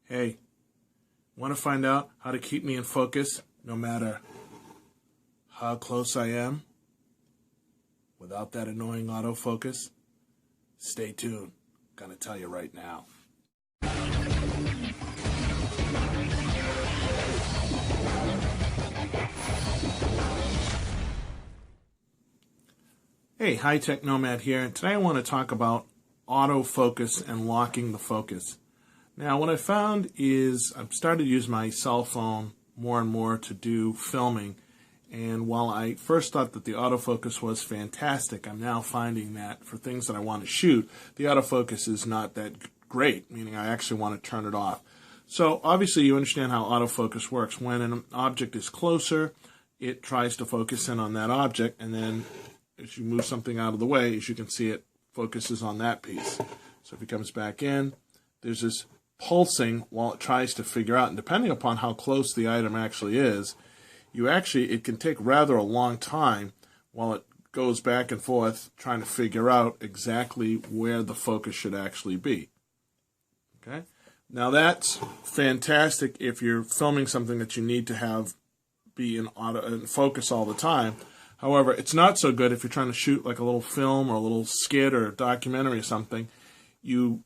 Hey, want to find out how to keep me in focus no matter how close I am without that annoying autofocus? Stay tuned. I'm going to tell you right now. Hey, High Tech Nomad here, and today I want to talk about autofocus and locking the focus. Now, what I found is I've started to use my cell phone more and more to do filming, and while I first thought that the autofocus was fantastic, I'm now finding that for things that I want to shoot, the autofocus is not that great, meaning I actually want to turn it off. So obviously you understand how autofocus works. When an object is closer, it tries to focus in on that object, and then as you move something out of the way, as you can see, it focuses on that piece. So if it comes back in, there's this pulsing while it tries to figure out, and depending upon how close the item actually is, it can take rather a long time while it goes back and forth trying to figure out exactly where the focus should actually be. Okay? Now that's fantastic if you're filming something that you need to have be in focus all the time. However, it's not so good if you're trying to shoot like a little film or a little skit or a documentary or something. You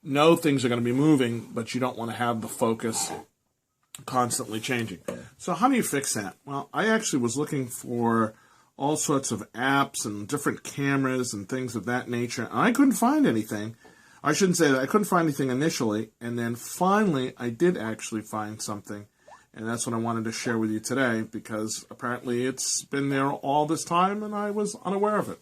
know things are going to be moving, but you don't want to have the focus constantly changing. So how do you fix that? Well, I actually was looking for all sorts of apps and different cameras and things of that nature, and I couldn't find anything. I shouldn't say that. I couldn't find anything initially, and then finally I did actually find something, and that's what I wanted to share with you today, because apparently it's been there all this time and I was unaware of it.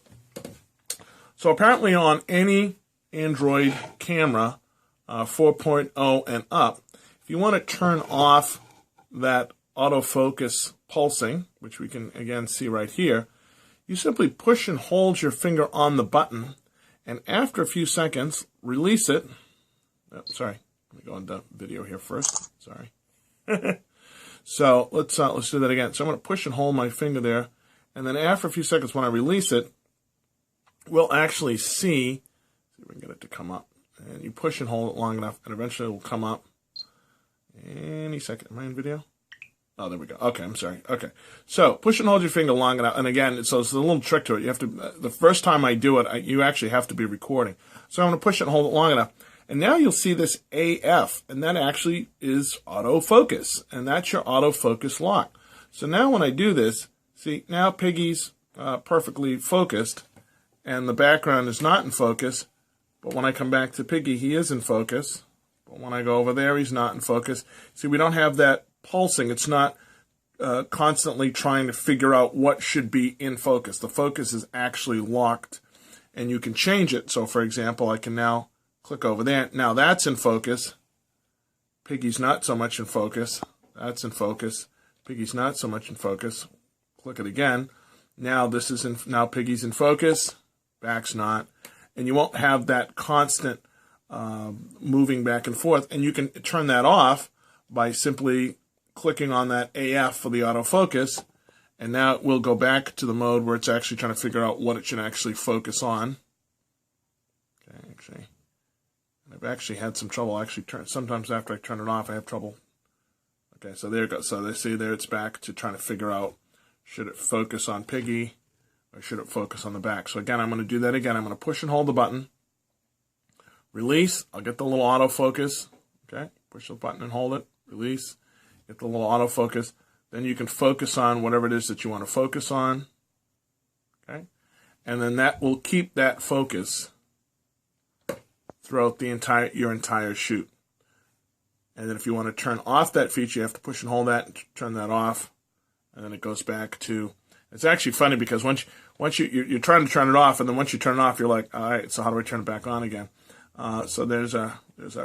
So apparently on any Android camera 4.0 and up, if you want to turn off that autofocus pulsing, which we can again see right here, you simply push and hold your finger on the button, and after a few seconds, release it. Oh, sorry, let me go into video here first. Sorry. So let's do that again. So I'm going to push and hold my finger there, and then after a few seconds, when I release it, we'll actually see if we can get it to come up. And you push and hold it long enough, and eventually it will come up. Any second. Am I in video? Oh, there we go. Okay, I'm sorry. Okay. So push and hold your finger long enough. And again, so it's a little trick to it. You have to, the first time I do it, you actually have to be recording. So I'm going to push it and hold it long enough. And now you'll see this AF, and that actually is autofocus. And that's your autofocus lock. So now when I do this, see, now Piggy's perfectly focused, and the background is not in focus. But when I come back to Piggy, he is in focus. But when I go over there, he's not in focus. See, we don't have that pulsing. It's not constantly trying to figure out what should be in focus. The focus is actually locked, and you can change it. So, for example, I can now click over there. Now that's in focus. Piggy's not so much in focus. That's in focus. Piggy's not so much in focus. Click it again. Now this is in. Now Piggy's in focus. Back's not. And you won't have that constant moving back and forth. And you can turn that off by simply clicking on that AF for the autofocus. And now it will go back to the mode where it's actually trying to figure out what it should actually focus on. Okay, actually. I've actually had some trouble. Sometimes after I turn it off, I have trouble. Okay, so there it goes. So they see there it's back to trying to figure out, should it focus on Piggy or should it focus on the back? So again, I'm going to do that again. I'm going to push and hold the button. Release. I'll get the little autofocus. Okay, push the button and hold it. Release. Get the little autofocus. Then you can focus on whatever it is that you want to focus on. Okay, and then that will keep that focus throughout your entire shoot. And then if you want to turn off that feature, you have to push and hold that and turn that off, and then it goes back to. It's actually funny because once you're trying to turn it off, and then once you turn it off, you're like, all right, so how do I turn it back on again? So there's our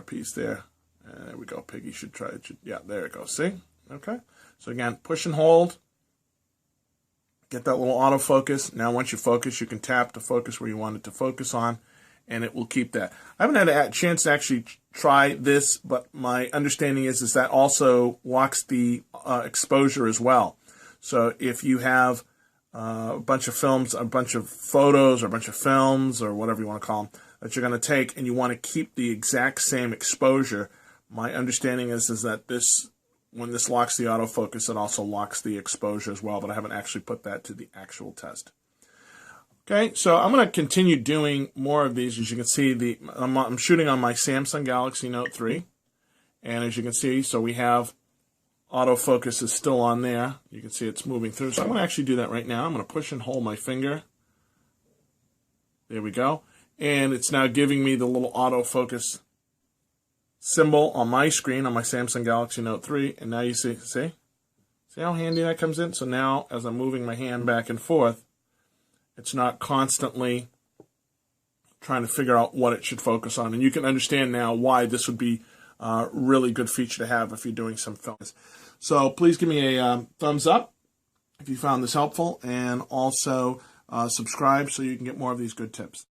piece there. And there we go. Piggy should try it. Yeah, there it goes. See? Okay. So again, push and hold. Get that little autofocus. Now once you focus, you can tap to focus where you want it to focus on, and it will keep that. I haven't had a chance to actually try this, but my understanding is that also locks the exposure as well. So if you have a bunch of films, a bunch of photos, or a bunch of films, or whatever you want to call them, that you're going to take, and you want to keep the exact same exposure, My understanding is that when this locks the autofocus, it also locks the exposure as well, but I haven't actually put that to the actual test. Okay, so I'm going to continue doing more of these. As you can see, I'm shooting on my Samsung Galaxy Note 3. And as you can see, so we have autofocus is still on there. You can see it's moving through. So I'm going to actually do that right now. I'm going to push and hold my finger. There we go. And it's now giving me the little autofocus symbol on my screen on my Samsung Galaxy Note 3. And now you see how handy that comes in? So now as I'm moving my hand back and forth, it's not constantly trying to figure out what it should focus on. And you can understand now why this would be a really good feature to have if you're doing some films. So please give me a thumbs up if you found this helpful, and also subscribe so you can get more of these good tips.